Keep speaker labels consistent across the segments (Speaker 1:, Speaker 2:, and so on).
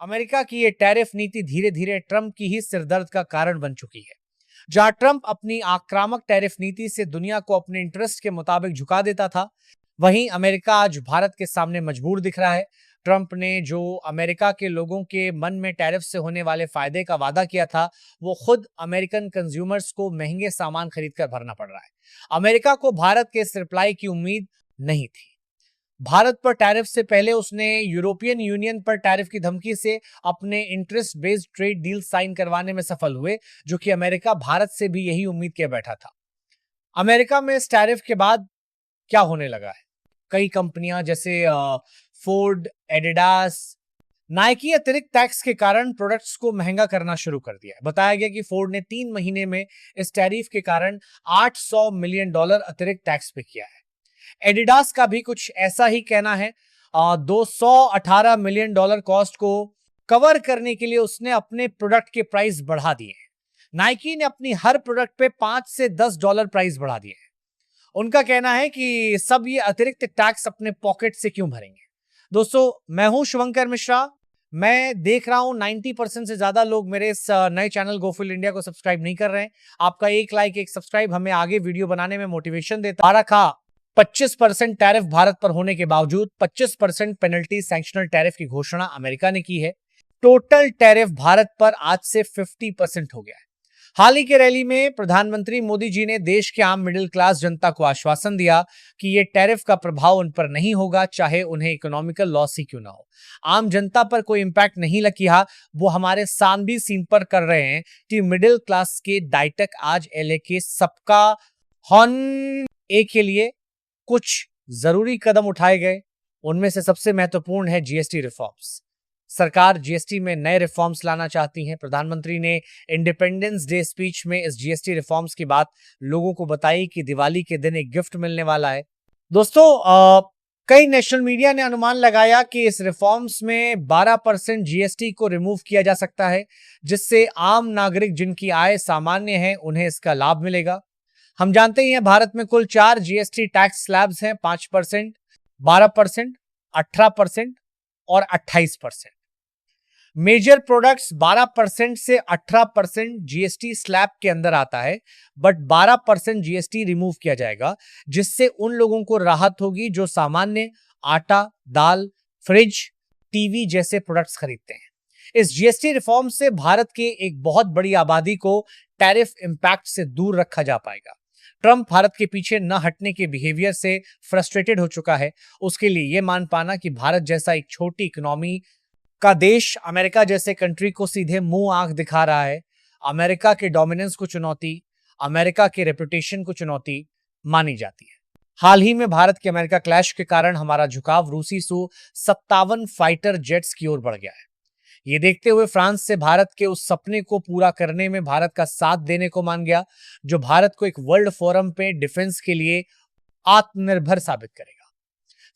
Speaker 1: America की ये tariff नीति धीरे धीरे ट्रंप की ही सिरदर्द का कारण बन चुकी है। जहां ट्रंप अपनी आक्रामक टैरिफ नीति से दुनिया को अपने इंटरेस्ट के मुताबिक झुका देता था, वहीं अमेरिका आज भारत के सामने मजबूर दिख रहा है। ट्रंप ने जो अमेरिका के लोगों के मन में टैरिफ से होने वाले फायदे का वादा किया था, वो खुद अमेरिकन कंज्यूमर्स को महंगे सामान खरीदकर भरना पड़ रहा है। अमेरिका को भारत के इस रिप्लाई की उम्मीद नहीं थी। भारत पर टैरिफ से पहले उसने यूरोपियन यूनियन पर टैरिफ की धमकी से अपने interest based trade deal sign करवाने में सफल हुए, जो कि अमेरिका भारत से भी यही उम्मीद किए बैठा था। अमेरिका में इस टैरिफ के बाद क्या होने लगा है? कई कंपनियां जैसे फोर्ड, एडिडास, नाइकी अतिरिक्त टैक्स के कारण प्रोडक्ट्स को महंगा करना शुरू कर दिया है। बताया गया कि फोर्ड ने 3 महीने में इस टैरिफ के कारण $800 मिलियन अतिरिक्त टैक्स पे किया है। एडिडास का भी कुछ ऐसा ही कहना है। $218 मिलियन कॉस्ट को कवर करने के लिए उसने अपने प्रोडक्ट के प्राइस बढ़ा दिए हैं। नाइकी ने अपनी हर प्रोडक्ट पे $5 से $10 प्राइस बढ़ा दिए हैं। उनका कहना है कि सब ये अतिरिक्त टैक्स अपने पॉकेट से क्यों भरेंगे। दोस्तों, मैं हूं शुभंकर मिश्रा। मैं देख रहा हूं 90% से ज्यादा लोग मेरे इस नए चैनल गोफुल इंडिया को सब्सक्राइब नहीं कर रहे हैं। आपका एक लाइक, एक सब्सक्राइब हमें आगे वीडियो बनाने में मोटिवेशन देता है। 25% टैरिफ भारत पर होने के बावजूद 25% पेनल्टी सैंक्शनल टैरिफ की घोषणा अमेरिका ने की है। टोटल टैरिफ भारत पर आज से 50% हो गया है। हाल ही के रैली में प्रधानमंत्री मोदी जी ने देश के आम मिडिल क्लास जनता को आश्वासन दिया कि यह टैरिफ का प्रभाव उन पर नहीं होगा, चाहे उन्हें इकोनॉमिकल लॉस ही क्यों ना हो। आम जनता पर कोई इंपैक्ट नहीं लगा। वो हमारे सानवी सीन पर कर रहे हैं कि मिडिल क्लास के डाइटक आज एलए के सबका हॉर्न ए के लिए कुछ जरूरी कदम उठाए गए। उनमें से सबसे महत्वपूर्ण है जीएसटी रिफॉर्म्स। सरकार जीएसटी में नए रिफॉर्म्स लाना चाहती है। प्रधानमंत्री ने इंडिपेंडेंस डे स्पीच में इस जीएसटी रिफॉर्म्स की बात लोगों को बताई कि दिवाली के दिन एक गिफ्ट मिलने वाला है। दोस्तों, कई नेशनल मीडिया ने अनुमान लगाया कि इस रिफॉर्म्स में 12% जीएसटी को रिमूव किया जा सकता है, जिससे आम नागरिक जिनकी आय सामान्य है उन्हें इसका लाभ मिलेगा। हम जानते ही हैं भारत में कुल 4 जीएसटी टैक्स स्लैब्स हैं, 5%, 12%, 18% और 28%। मेजर प्रोडक्ट्स 12% से 18% जीएसटी स्लैब के अंदर आता है, बट 12% जीएसटी रिमूव किया जाएगा, जिससे उन लोगों को राहत होगी जो सामान्य आटा, दाल, फ्रिज, टीवी जैसे प्रोडक्ट्स खरीदते हैं। इस जीएसटी रिफॉर्म से भारत के एक बहुत बड़ी आबादी को टैरिफ इंपैक्ट से दूर रखा जा पाएगा। ट्रंप भारत के पीछे न हटने के बिहेवियर से फ्रस्ट्रेटेड हो चुका है। उसके लिए यह मान पाना कि भारत जैसा एक छोटी इकोनॉमी का देश अमेरिका जैसे कंट्री को सीधे मुंह आंख दिखा रहा है, अमेरिका के डोमिनेंस को चुनौती, अमेरिका के रेपुटेशन को चुनौती मानी जाती है। हाल ही में भारत के अमेरिका क्लैश के कारण हमारा झुकाव रूसी Su-57 फाइटर जेट्स की ओर बढ़ गया है। ये देखते हुए फ्रांस से भारत के उस सपने को पूरा करने में भारत का साथ देने को मान गया, जो भारत को एक वर्ल्ड फोरम पे डिफेंस के लिए आत्मनिर्भर साबित करेगा।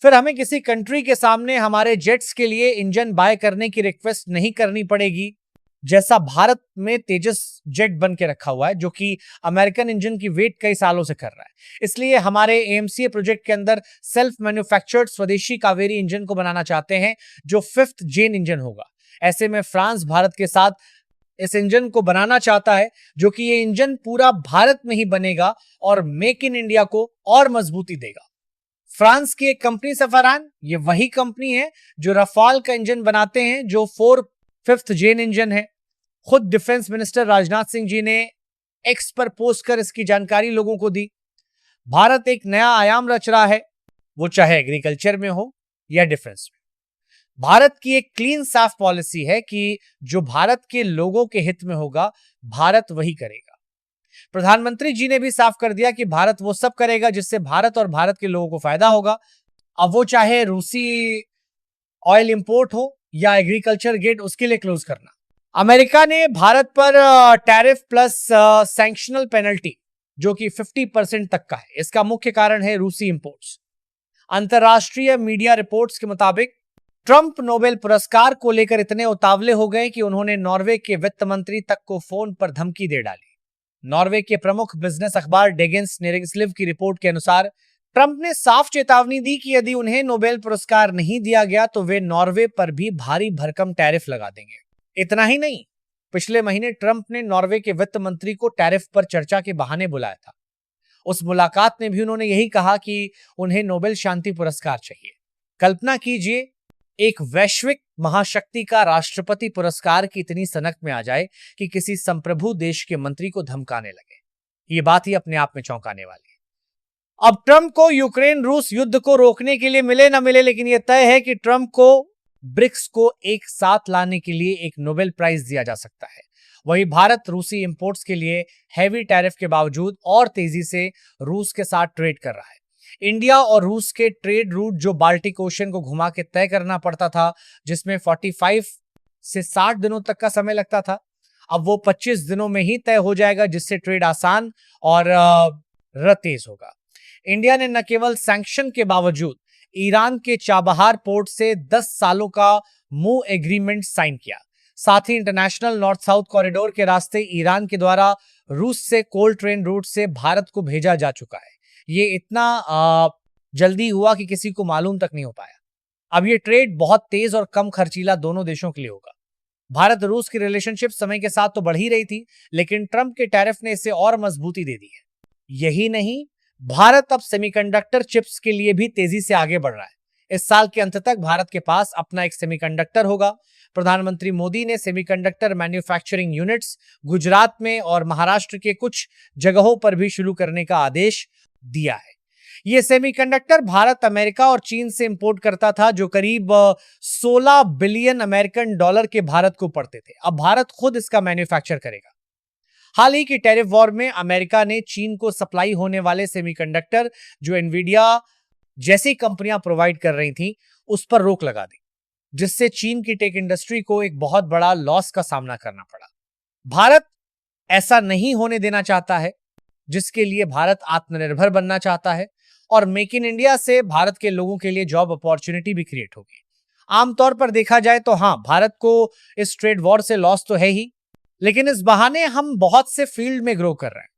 Speaker 1: फिर हमें किसी कंट्री के सामने हमारे जेट्स के लिए इंजन बाय करने की रिक्वेस्ट नहीं करनी पड़ेगी, जैसा भारत में तेजस जेट बन के रखा हुआ है, जो कि अमेरिकन इंजन की वेट कई सालों से कर रहा है। इसलिए हमारे एएमसीए प्रोजेक्ट के अंदर सेल्फ मैन्युफैक्चर्ड स्वदेशी कावेरी इंजन को बनाना चाहते हैं, जो 5th जेन इंजन होगा। ऐसे में फ्रांस भारत के साथ इस इंजन को बनाना चाहता है, जो कि ये इंजन पूरा भारत में ही बनेगा और मेक इन इंडिया को और मजबूती देगा। फ्रांस की एक कंपनी सफरान, ये वही कंपनी है जो रफाल का इंजन बनाते हैं, जो 5th जेन इंजन है। खुद डिफेंस मिनिस्टर राजनाथ सिंह जी ने एक्स पर पोस्ट कर इसकी जानकारी लोगों को दी। भारत एक नया आयाम रच रहा है, वो चाहे एग्रीकल्चर में हो या डिफेंस में। भारत की एक क्लीन साफ पॉलिसी है कि जो भारत के लोगों के हित में होगा, भारत वही करेगा। प्रधानमंत्री जी ने भी साफ कर दिया कि भारत वो सब करेगा जिससे भारत और भारत के लोगों को फायदा होगा। अब वो चाहे रूसी ऑयल इंपोर्ट हो या एग्रीकल्चर गेट उसके लिए क्लोज करना। अमेरिका ने भारत पर टैरिफ प्लस सैंक्शनल पेनल्टी, जो कि 50% तक का है, इसका मुख्य कारण है रूसी इंपोर्ट्स। अंतरराष्ट्रीय मीडिया रिपोर्ट्स के मुताबिक ट्रंप नोबेल पुरस्कार को लेकर इतने उतावले हो गए कि उन्होंने नॉर्वे के वित्त मंत्री तक को फोन पर धमकी दे डाली। नॉर्वे के प्रमुख बिजनेस अखबार डेगेंस नेरिंगस्लिव की रिपोर्ट के अनुसार ट्रंप ने साफ चेतावनी दी कि यदि उन्हें नोबेल पुरस्कार नहीं दिया गया तो वे नॉर्वे पर भी भारी भरकम टैरिफ लगा देंगे। इतना ही नहीं, पिछले महीने ट्रंप ने नॉर्वे के वित्त मंत्री को टैरिफ पर चर्चा के बहाने बुलाया था। उस मुलाकात में भी उन्होंने यही कहा कि उन्हें नोबेल शांति पुरस्कार चाहिए। कल्पना कीजिए, एक वैश्विक महाशक्ति का राष्ट्रपति पुरस्कार की इतनी सनक में आ जाए कि किसी संप्रभु देश के मंत्री को धमकाने लगे। ये बात ही अपने आप में चौंकाने वाली है। अब ट्रंप को यूक्रेन रूस युद्ध को रोकने के लिए मिले ना मिले, लेकिन यह तय है कि ट्रंप को ब्रिक्स को एक साथ लाने के लिए एक नोबेल प्राइज दिया जा सकता है। वहीं भारत रूसी इंपोर्ट्स के लिए हैवी टैरिफ के बावजूद और तेजी से रूस के साथ ट्रेड कर रहा है। इंडिया और रूस के ट्रेड रूट जो बाल्टिक ओशन को घुमा के तय करना पड़ता था, जिसमें 45 से 60 दिनों तक का समय लगता था, अब वो 25 दिनों में ही तय हो जाएगा, जिससे ट्रेड आसान और तेज होगा। इंडिया ने न केवल सैंक्शन के बावजूद ईरान के चाबहार पोर्ट से 10 सालों का मूव एग्रीमेंट साइन किया। साथ ही इंटरनेशनल नॉर्थ साउथ कॉरिडोर के रास्ते ईरान के द्वारा रूस से कोल्ड ट्रेन रूट से भारत को भेजा जा चुका है। ये इतना जल्दी हुआ कि किसी को मालूम तक नहीं हो पाया। अब ये ट्रेड बहुत तेज और कम खर्चीला दोनों देशों के लिए होगा। भारत रूस की रिलेशनशिप समय के साथ तो बढ़ ही रही थी, लेकिन ट्रंप के टैरिफ ने इसे और मजबूती दे दी है। यही नहीं, भारत अब सेमीकंडक्टर चिप्स के लिए भी तेजी से आगे बढ़ रहा है। इस साल के अंत तक भारत के पास अपना एक सेमीकंडक्टर होगा। प्रधानमंत्री मोदी ने सेमीकंडक्टर मैन्युफैक्चरिंग यूनिट्स गुजरात में और महाराष्ट्र के कुछ जगहों पर भी शुरू करने का आदेश दिया है। यह सेमीकंडक्टर भारत, अमेरिका और चीन से इंपोर्ट करता था, जो करीब 16 बिलियन अमेरिकन डॉलर के भारत को पड़ते थे। अब भारत खुद इसका मैन्युफैक्चर करेगा। हाल ही की टैरिफ वॉर में अमेरिका ने चीन को सप्लाई होने वाले सेमीकंडक्टर जो एनवीडिया जैसी कंपनियां प्रोवाइड कर रही थी, उस पर रोक लगा दी, जिससे चीन की टेक इंडस्ट्री को एक बहुत बड़ा लॉस का सामना करना पड़ा। भारत ऐसा नहीं होने देना चाहता है, जिसके लिए भारत आत्मनिर्भर बनना चाहता है और मेक इन इंडिया से भारत के लोगों के लिए जॉब अपॉर्चुनिटी भी क्रिएट होगी। आमतौर पर देखा जाए तो हाँ, भारत को इस ट्रेड वॉर से लॉस तो है ही, लेकिन इस बहाने हम बहुत से फील्ड में ग्रो कर रहे हैं।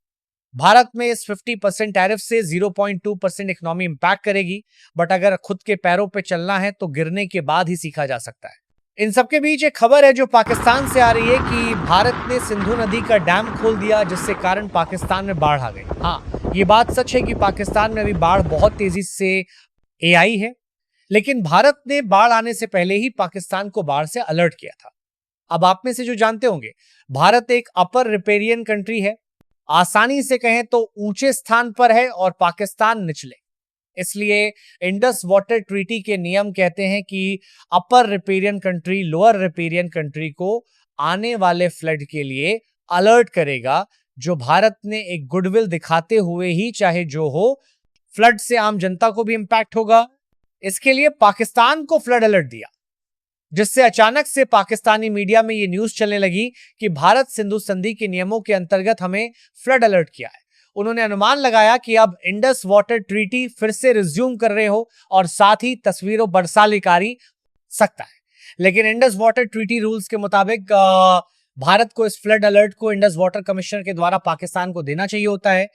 Speaker 1: भारत में इस 50% टैरिफ से 0.2% इकोनॉमी इंपैक्ट करेगी, बट अगर खुद के पैरों पे चलना है तो गिरने के बाद ही सीखा जा सकता है। इन सबके बीच एक खबर है जो पाकिस्तान से आ रही है कि भारत ने सिंधु नदी का डैम खोल दिया, जिससे कारण पाकिस्तान में बाढ़ आ गई। हाँ, ये बात सच है कि पाकिस्तान में अभी बाढ़ बहुत तेजी से आई है, लेकिन भारत ने बाढ़ आने से पहले ही पाकिस्तान को बाढ़ से अलर्ट किया था। अब आप में से जो जानते होंगे, भारत एक अपर रिपेरियन कंट्री है, आसानी से कहें तो ऊंचे स्थान पर है और पाकिस्तान निचले। इसलिए इंडस वाटर ट्रीटी के नियम कहते हैं कि upper riparian country lower riparian country को आने वाले फ्लड के लिए अलर्ट करेगा, जो भारत ने एक गुडविल दिखाते हुए ही चाहे जो हो, फ्लड से आम जनता को भी इंपैक्ट होगा। इसके लिए पाकिस्तान को फ्लड अलर्ट दिया, जिससे अचानक से पाकिस्तानी मीडिया में यह न्यूज चलने लगी कि भारत सिंधु संधि के नियमों के अंतर्गत हमें फ्लड अलर्ट किया है। उन्होंने अनुमान लगाया कि अब इंडस वाटर ट्रीटी फिर से रिज्यूम कर रहे हो और साथ ही तस्वीरों बरसा लिकारी सकता है। लेकिन इंडस वाटर ट्रीटी रूल्स के मुताबिक भारत को इस फ्लड अलर्ट को इंडस वाटर कमिश्नर के द्वारा पाकिस्तान को देना चाहिए होता है,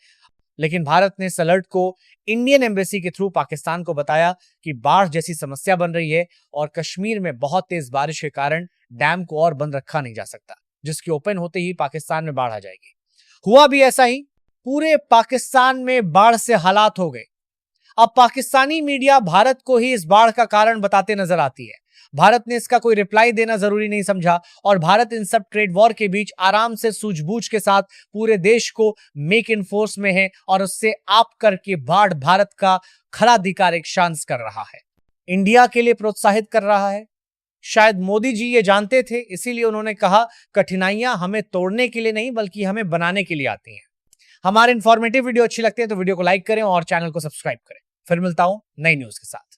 Speaker 1: लेकिन भारत ने इस अलर्ट को इंडियन एम्बेसी के थ्रू पाकिस्तान को बताया कि बाढ़ जैसी समस्या बन रही है और कश्मीर में बहुत तेज बारिश के कारण डैम को और बंद रखा नहीं जा सकता, जिसके ओपन होते ही पाकिस्तान में बाढ़ आ जाएगी। हुआ भी ऐसा ही, पूरे पाकिस्तान में बाढ़ से हालात हो गए। अब पाकिस्तानी मीडिया भारत को ही इस बाढ़ का कारण बताते नजर आती है। भारत ने इसका कोई रिप्लाई देना जरूरी नहीं समझा और भारत इन सब ट्रेड वॉर के बीच आराम से सूझबूझ के साथ पूरे देश को मेक इन फोर्स में है और उससे आप करके बाढ़ भारत का खरा अधिकारिक शांस कर रहा है, इंडिया के लिए प्रोत्साहित कर रहा है। शायद मोदी जी ये जानते थे, इसीलिए उन्होंने कहा कठिनाइयां हमें तोड़ने के लिए नहीं बल्कि हमें बनाने के लिए आती हैं। हमारे इंफॉर्मेटिव वीडियो अच्छी लगती है तो वीडियो को लाइक करें और चैनल को सब्सक्राइब करें। फिर मिलता हूं नई न्यूज के साथ।